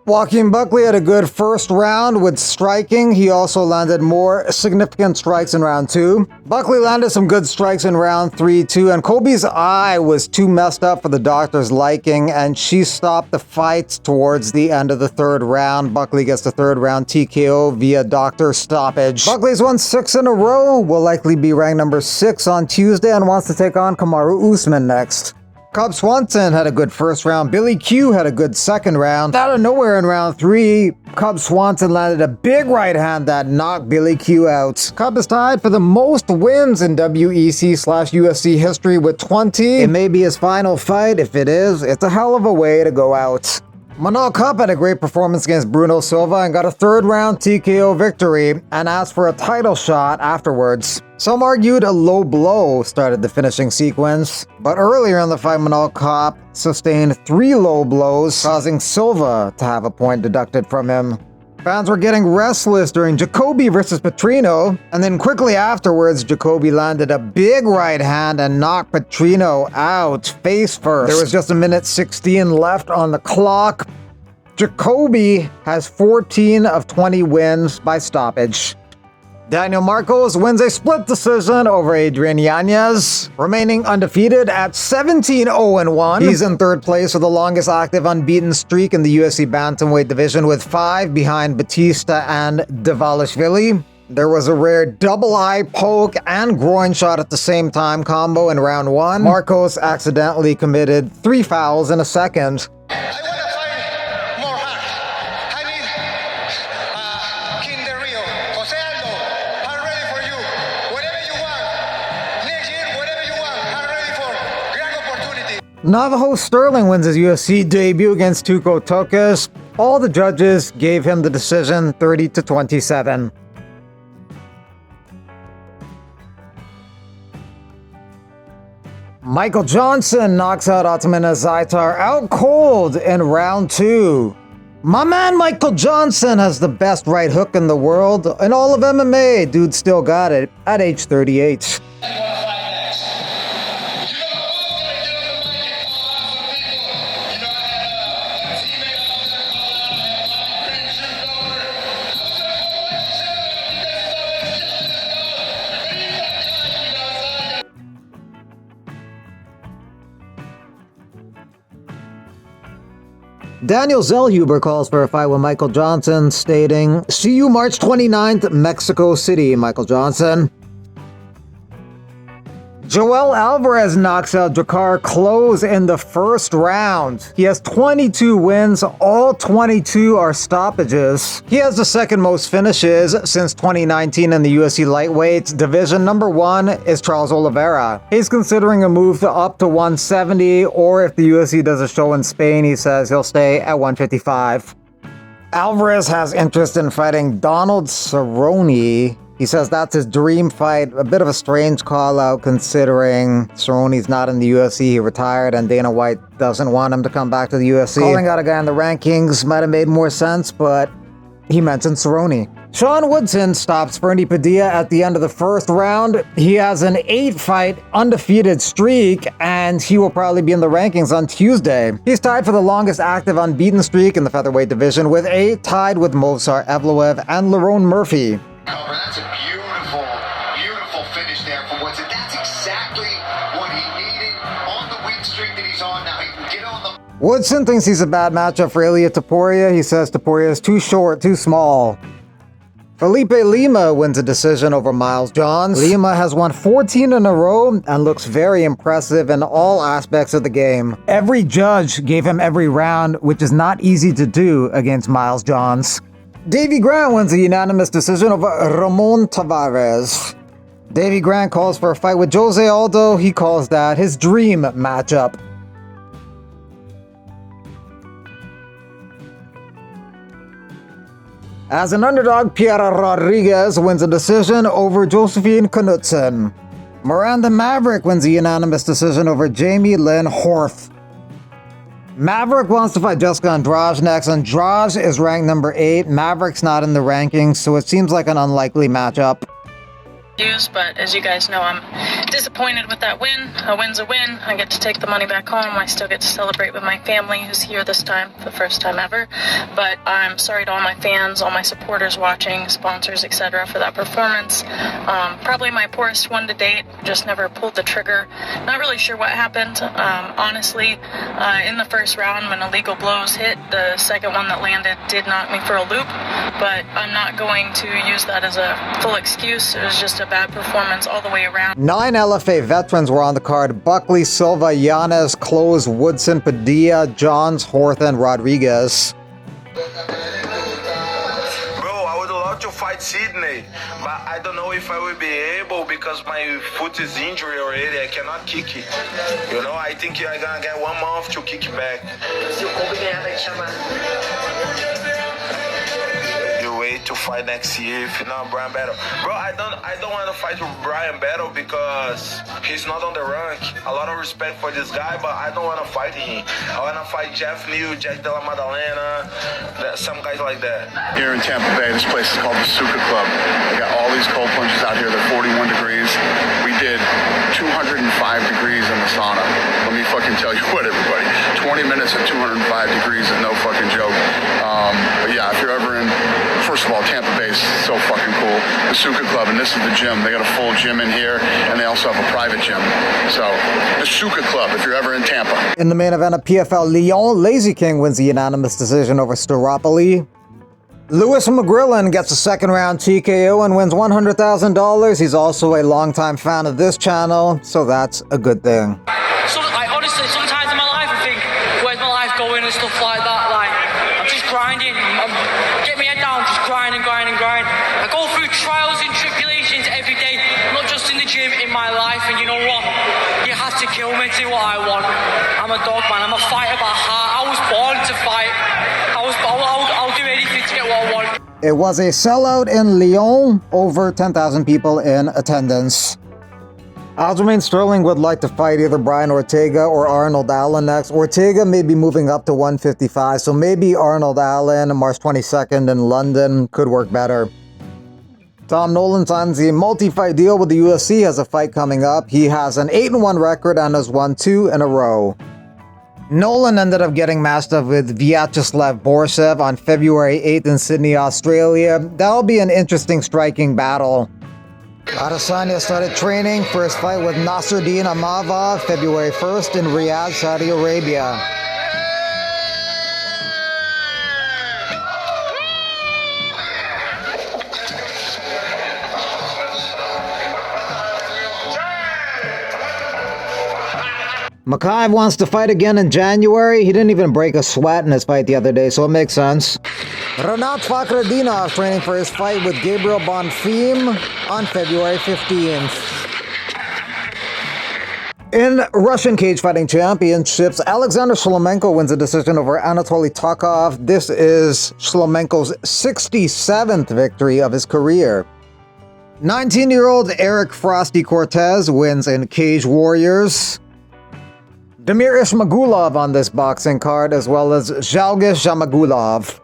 Joaquin Buckley had a good first round with striking. He also landed more significant strikes in round 2. Buckley landed some good strikes in round 3 too, and Colby's eye was too messed up for the doctor's liking, and she stopped the fight towards the end of the 3rd round. Buckley gets the 3rd round TKO via doctor stoppage. Buckley's won 6 in a row, will likely be ranked number 6 on Tuesday, and wants to take on Kamaru Usman next. Cub Swanson had a good first round. Billy Q had a good second round. Out of nowhere in round 3, Cub Swanson landed a big right hand that knocked Billy Q out. Cub is tied for the most wins in WEC/UFC history with 20. It may be his final fight. If it is, it's a hell of a way to go out. Manal Cup had a great performance against Bruno Silva and got a 3rd round TKO victory and asked for a title shot afterwards. Some argued a low blow started the finishing sequence, but earlier in the fight, Manal Cup sustained 3 low blows, causing Silva to have a point deducted from him. Fans were getting restless during Jacoby versus Petrino, and then quickly afterwards, Jacoby landed a big right hand and knocked Petrino out face first. There was just a minute 16 left on the clock. Jacoby has 14 of 20 wins by stoppage. Daniel Marcos wins a split decision over Adrian Yanez, remaining undefeated at 17-0-1. He's in 3rd place with the longest active unbeaten streak in the UFC bantamweight division, with 5 behind Batista and Dvalishvili. There was a rare double eye poke and groin shot at the same time combo in round 1. Marcos accidentally committed 3 fouls in a second. Navajo Sterling wins his UFC debut against Tuco Tokes. All the judges gave him the decision 30-27. Michael Johnson knocks out Ottman Zaitar out cold in round 2. My man Michael Johnson has the best right hook in the world. In all of MMA, dude still got it at age 38. Daniel Zellhuber calls for a fight with Michael Johnson, stating, "See you March 29th, Mexico City, Michael Johnson." Joel Alvarez knocks out Drakkar Klose in the 1st round. He has 22 wins, all 22 are stoppages. He has the 2nd most finishes since 2019 in the UFC lightweight division. Number 1 is Charles Oliveira. He's considering a move to up to 170, or if the UFC does a show in Spain, he says he'll stay at 155. Alvarez has interest in fighting Donald Cerrone. He says that's his dream fight. A bit of a strange call out considering Cerrone's not in the UFC. He retired and Dana White doesn't want him to come back to the UFC. Calling out a guy in the rankings might have made more sense, but he mentioned Cerrone. Sean Woodson stops Fernie Padilla at the end of the 1st round. He has an 8-fight undefeated streak, and he will probably be in the rankings on Tuesday. He's tied for the longest active unbeaten streak in the featherweight division with 8, tied with Movsar Evloev and Lerone Murphy. That's a beautiful, beautiful finish there for Woodson. That's exactly what he needed on the win streak that he's on now. He can get on the... Woodson thinks he's a bad matchup for Ilia Topuria. He says Topuria is too short, too small. Felipe Lima wins a decision over Miles Johns. Lima has won 14 in a row and looks very impressive in all aspects of the game. Every judge gave him every round, which is not easy to do against Miles Johns. Davy Grant wins a unanimous decision over Ramon Tavares. Davy Grant calls for a fight with Jose Aldo. He calls that his dream matchup. As an underdog, Piera Rodriguez wins a decision over Josephine Kutson. Miranda Maverick wins a unanimous decision over Jamie Lynn Horth. Maverick wants to fight Jessica Andrade next. Andrade is ranked number 8. Maverick's not in the rankings, so it seems like an unlikely matchup. But as you guys know, I'm disappointed with that win. A win's a win. I get to take the money back home. I still get to celebrate with my family, who's here this time, the first time ever. But I'm sorry to all my fans, all my supporters watching, sponsors, etc. for that performance. Probably my poorest one to date. Just never pulled the trigger. Not really sure what happened. Honestly, in the first round, when illegal blows hit, the second one that landed did knock me for a loop. But I'm not going to use that as a full excuse. It was just a bad performance all the way around. 9 LFA veterans were on the card: Buckley, Silva, Yanez, Klose, Woodson, Padilla, Johns, Hortha, and Rodriguez. Bro, I would love to fight Sydney, but I don't know if I will be able because my foot is injured already. I cannot kick it. You know, I think I'm gonna get 1 month to kick back. To fight next year if not Brian Battle. Bro, I don't want to fight with Brian Battle because he's not on the rank. A lot of respect for this guy, but I don't want to fight him. I want to fight Jeff New, Jack Della Maddalena, some guys like that. Here in Tampa Bay, this place is called the Suka Club. They got all these cold plunges out here. They're 41 degrees. We did 205 degrees in the sauna. Let me fucking tell you what, everybody. 20 minutes at 205 degrees is no fucking joke. But yeah, if you're ever in, first of all, Tampa Bay is so fucking cool. The Suka Club, and this is the gym. They got a full gym in here, and they also have a private gym. So, the Suka Club, if you're ever in Tampa. In the main event of PFL Lyon, Lazy King wins the unanimous decision over Staropoli. Lewis McGrillen gets a second round TKO and wins $100,000. He's also a longtime fan of this channel, so that's a good thing. So, honestly, sometimes in my life I think, where's my life going and stuff like that. I'm just grinding. Get my head down, just grind and grind and grind. I go through trials and tribulations every day, not just in the gym, in my life. And you know what? You have to kill me to do what I want. I'm a dog, man. I'm a fighter by heart. I was born to fight. I'll do anything to get what I want. It was a sellout in Lyon, over 10,000 people in attendance. Aljamain Sterling would like to fight either Brian Ortega or Arnold Allen next. Ortega may be moving up to 155, so maybe Arnold Allen, March 22nd in London, could work better. Tom Nolan signs a multi-fight deal with the UFC, has a fight coming up. He has an 8-1 record and has won 2 in a row. Nolan ended up getting matched up with Vyacheslav Borsev on February 8th in Sydney, Australia. That'll be an interesting striking battle. Adesanya started training for his fight with Nasruddin Amavov February 1st in Riyadh, Saudi Arabia. Makaev wants to fight again in January. He didn't even break a sweat in his fight the other day, so it makes sense. Rinat Fakhretdinov training for his fight with Gabriel Bonfim on February 15th. In Russian cage fighting championships, Alexander Shlemenko wins a decision over Anatoly Tokov. This is Shlemenko's 67th victory of his career. 19-year-old Eric Frosty Cortez wins in Cage Warriors. Damir Ismagulov on this boxing card, as well as Zhalgas Zhamagulov.